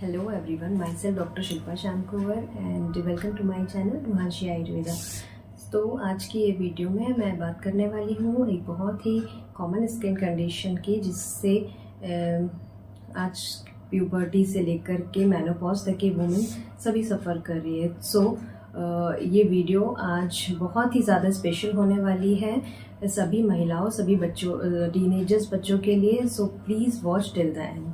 Hello everyone, myself Dr. Shilpa Shamkovar and welcome to my channel रुहांशी Ayurveda. तो आज की ये वीडियो में मैं बात करने वाली हूँ एक बहुत ही कॉमन स्किन कंडीशन की, जिससे आज प्यूबर्टी से लेकर के मेनोपॉज तक के वुमेन सभी सफ़र कर रही है। ये वीडियो आज बहुत ही ज़्यादा स्पेशल होने वाली है सभी महिलाओं, सभी बच्चों, टीनेजर्स बच्चों के लिए। So please watch till the end.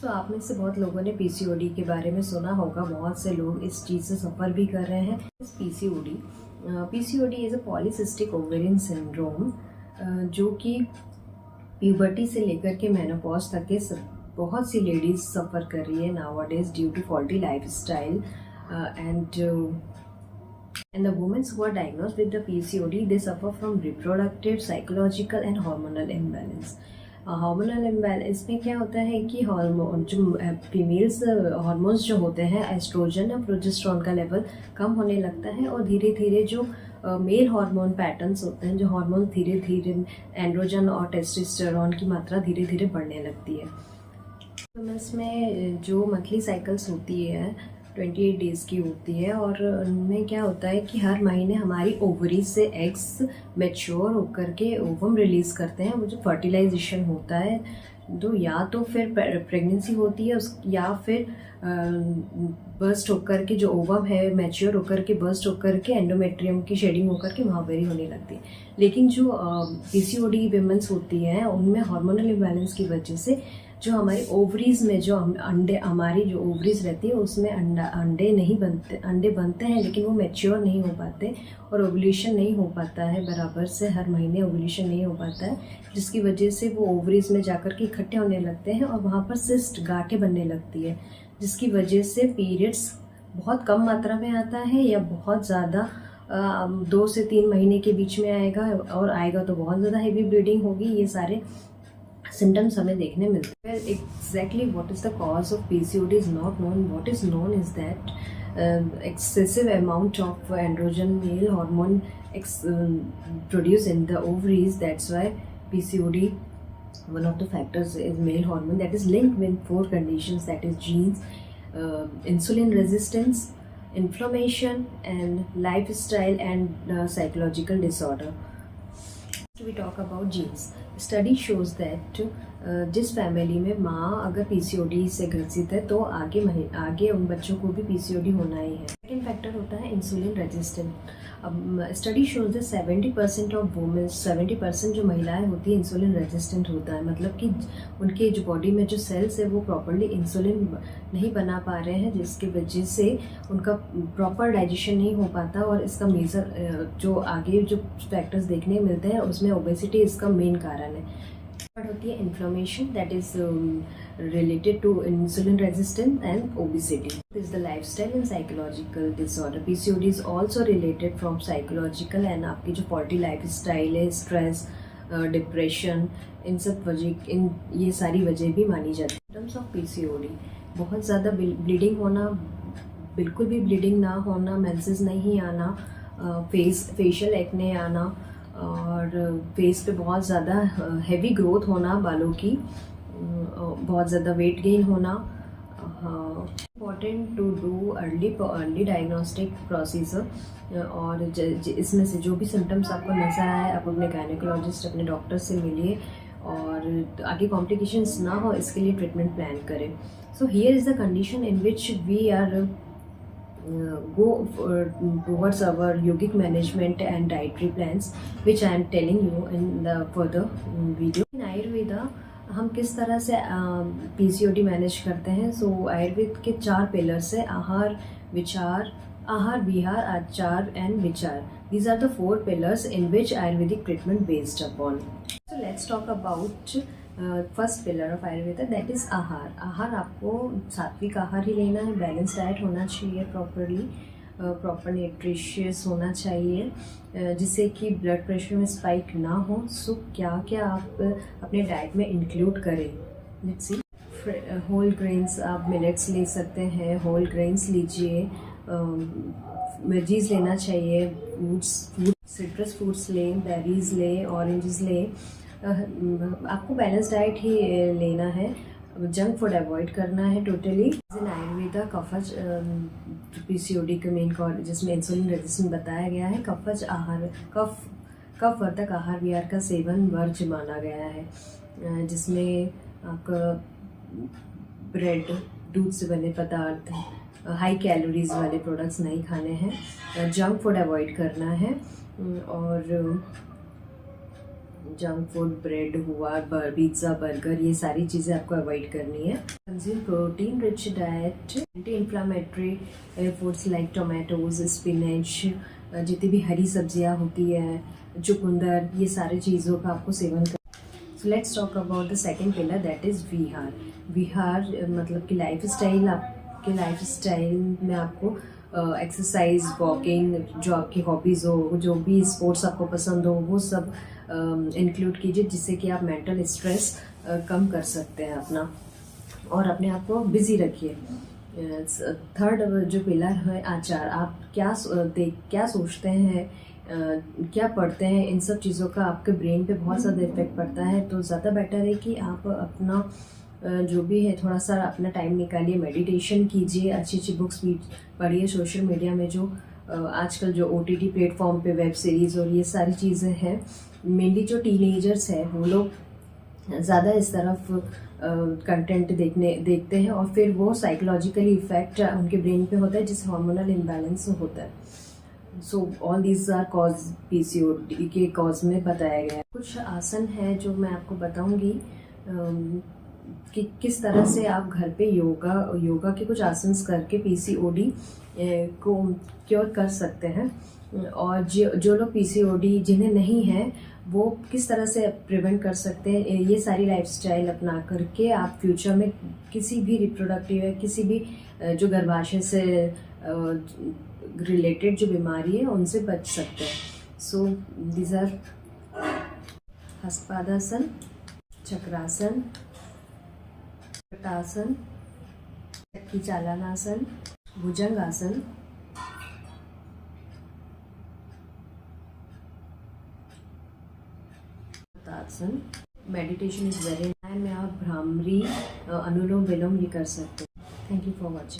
तो आप में से बहुत लोगों ने पीसीओडी के बारे में सुना होगा, बहुत से लोग इस चीज़ से सफ़र भी कर रहे हैं। PCOD is a polycystic ovarian syndrome, जो कि प्यूबर्टी से लेकर के मेनोपॉज तक के बहुत सी लेडीज सफ़र कर रही है nowadays due to faulty lifestyle and the women who are diagnosed with the PCOD, they suffer from reproductive, psychological and hormonal imbalance. Hormonal imbalance में क्या होता है कि हार्मोन जो फीमेल्स हार्मोन्स जो होते हैं, एस्ट्रोजन और प्रोजेस्टेरोन का लेवल कम होने लगता है और धीरे धीरे जो मेल हार्मोन पैटर्न्स होते हैं, जो हार्मोन धीरे धीरे एंड्रोजन और टेस्टोस्टेरोन की मात्रा धीरे धीरे बढ़ने लगती है। तो इसमें जो मंथली साइकिल्स होती है 28 डेज़ की होती है और उनमें क्या होता है कि हर महीने हमारी ओवरी से एग्स मैच्योर होकर के ओवम रिलीज़ करते हैं। वो जो फर्टिलाइजेशन होता है, तो या तो फिर प्रेगनेंसी होती है या फिर बर्स्ट होकर के जो ओवम है मैच्योर होकर के बर्स्ट होकर के एंडोमेट्रियम की शेडिंग होकर के महाबेरी होने लगती है। लेकिन जो पीसीओडी विमेंस होती हैं उनमें हार्मोनल इम्बैलेंस की वजह से जो हमारी ओवरीज में जो अंडे, हमारी जो ओवरीज रहती है उसमें अंडे बनते हैं, लेकिन वो मैच्योर नहीं हो पाते और ओवुलेशन नहीं हो पाता है बराबर से, हर महीने ओवुलेशन नहीं हो पाता है, जिसकी वजह से वो ओवरीज में जाकर के इकट्ठे होने लगते हैं और वहाँ पर सिस्ट गांठें बनने लगती है, जिसकी वजह से पीरियड्स बहुत कम मात्रा में आता है या बहुत ज़्यादा 2 से 3 महीने के बीच में आएगा, और आएगा तो बहुत ज़्यादा हेवी ब्लीडिंग होगी। ये सारे सिम्टम्स हमें देखने मिलते हैं। Exactly what is the cause of PCOD is not known. What is known is that excessive amount of androgen male hormone produced in the ovaries. That's why PCOD, one of the factors is male hormone that is linked with 4 conditions, that is genes, insulin resistance, inflammation and lifestyle and psychological disorder. We talk about genes. Study shows that जिस family में माँ अगर PCOD से ग्रसित है तो आगे उन बच्चों को भी पीसीओडी होना ही है। सेकेंड फैक्टर होता है इंसुलिन रेजिस्टेंट। अब study shows that 70% of women, 70% जो महिलाएं होती है इंसुलिन रेजिस्टेंट होता है, मतलब कि उनके जो बॉडी में जो सेल्स है वो प्रॉपरली इंसुलिन नहीं बना पा रहे हैं, जिसकी वजह से उनका प्रॉपर डाइजेशन नहीं हो पाता। और इसका मेजर जो आगे जो फैक्टर्स देखने मिलते हैं उसमें ओबेसिटी इसका मेन कारण है। होती है inflammation, that is related to insulin resistance and obesity. This is the lifestyle and psychological disorder. PCOD is also related from psychological and आपकी जो faulty lifestyle है, stress, डिप्रेशन, इन ये सारी वजह भी मानी जाती है। Symptoms of PCOD, बहुत ज़्यादा ब्लीडिंग होना, बिल्कुल भी ब्लीडिंग ना होना, मेंसेस नहीं आना, फेशियल एक्ने आना और फेस पे बहुत ज़्यादा हैवी ग्रोथ होना बालों की, बहुत ज़्यादा वेट गेन होना। Important to do early diagnostic procedure. और इसमें से जो भी सिम्टम्स आपको नजर आए, आप अपने गायनेकोलॉजिस्ट, अपने डॉक्टर से मिलिए और आगे कॉम्प्लिकेशंस ना हो इसके लिए ट्रीटमेंट प्लान करें। So here is the condition in which we are go towards our yogic management and dietary plans, which I am telling you in the further video. In Ayurveda हम किस तरह से PCOD manage करते हैं। सो आयुर्वेद के 4 pillars है: आहार, विचार, आहार विहार, आचार एंड विचार। These are the 4 pillars in which Ayurvedic treatment based upon. So let's talk about first pillar of Ayurveda, that is आहार। आहार आपको सात्विक आहार ही लेना है, बैलेंस डाइट होना चाहिए, प्रॉपर न्यूट्रिशियस होना चाहिए, जिससे कि ब्लड प्रेशर में स्पाइक ना हो। सो क्या क्या आप अपने डाइट में इंक्लूड करें, लेट्स सी। होल ग्रेन्स, आप मिलेट्स ले सकते हैं, होल ग्रेन्स लीजिए, वेजीज लेना चाहिए, सिट्रस फ्रूट्स लें, बेरीज लें, ऑरेंजेस लें। आपको बैलेंस डाइट ही लेना है। जंक फूड अवॉइड करना है टोटली। इन आयुर्वेदा कफज पीसीओडी के मेन कॉज जिसमें इंसुलिन रेजिस्टेंस बताया गया है। कफज आहार कफवर्धक आहार विहार का सेवन वर्ज्य माना गया है, जिसमें आपका ब्रेड, दूध से बने पदार्थ, हाई कैलोरीज वाले प्रोडक्ट्स नहीं खाने हैं, जंक फूड अवॉइड करना है। और जंक फूड, ब्रेड हुआ, पिज्ज़ा, बर्गर, ये सारी चीज़ें आपको अवॉइड करनी है। Consume protein rich diet, anti inflammatory foods like tomatoes, spinach, जितनी भी हरी सब्जियां होती है, चुकंदर, ये सारी चीज़ों का आपको सेवन कर। So let's talk about the second pillar, that is vihar. विहार मतलब कि लाइफस्टाइल, आपके लाइफस्टाइल में आपको एक्सरसाइज, वॉकिंग, जो आपकी हॉबीज़ हो, जो भी स्पोर्ट्स आपको पसंद हो, वो सब इंक्लूड कीजिए, जिससे कि आप मेंटल स्ट्रेस कम कर सकते हैं अपना, और अपने आप को बिजी रखिए। थर्ड जो पिलर है आचार, आप क्या सोचते हैं, क्या पढ़ते हैं, इन सब चीज़ों का आपके ब्रेन पे बहुत ज़्यादा इफेक्ट पड़ता है। तो ज़्यादा बेटर है कि आप अपना जो भी है थोड़ा सा अपना टाइम निकालिए, मेडिटेशन कीजिए, अच्छी अच्छी बुक्स भी पढ़िए। सोशल मीडिया में जो आजकल जो OTT प्लेटफॉर्म पे वेब सीरीज़ और ये सारी चीज़ें हैं, मेनली जो टीनेजर्स हैं वो लोग ज़्यादा इस तरफ कंटेंट देखते हैं, और फिर वो साइकोलॉजिकली इफेक्ट उनके ब्रेन पे होता है, जिससे हार्मोनल इम्बैलेंस होता है। So all these are cause, PCOD के कॉज में बताया गया है। कुछ आसन है जो मैं आपको बताऊंगी कि किस तरह से आप घर पे योगा के कुछ आसन करके PCOD को क्योर कर सकते हैं, और जो लोग PCOD जिन्हें नहीं है वो किस तरह से प्रिवेंट कर सकते हैं। ये सारी लाइफस्टाइल अपना करके आप फ्यूचर में किसी भी रिप्रोडक्टिव या किसी भी जो गर्भाशय से रिलेटेड जो बीमारी है उनसे बच सकते हैं। सो दीज आर हस्तपादासन, चक्रासन, कटासन, चक्की चालनासन, भुजंगासन, आसन। मेडिटेशन इज वेरी, में आप भ्रामरी, अनुलोम विलोम ये कर सकते हैं। Thank you for watching.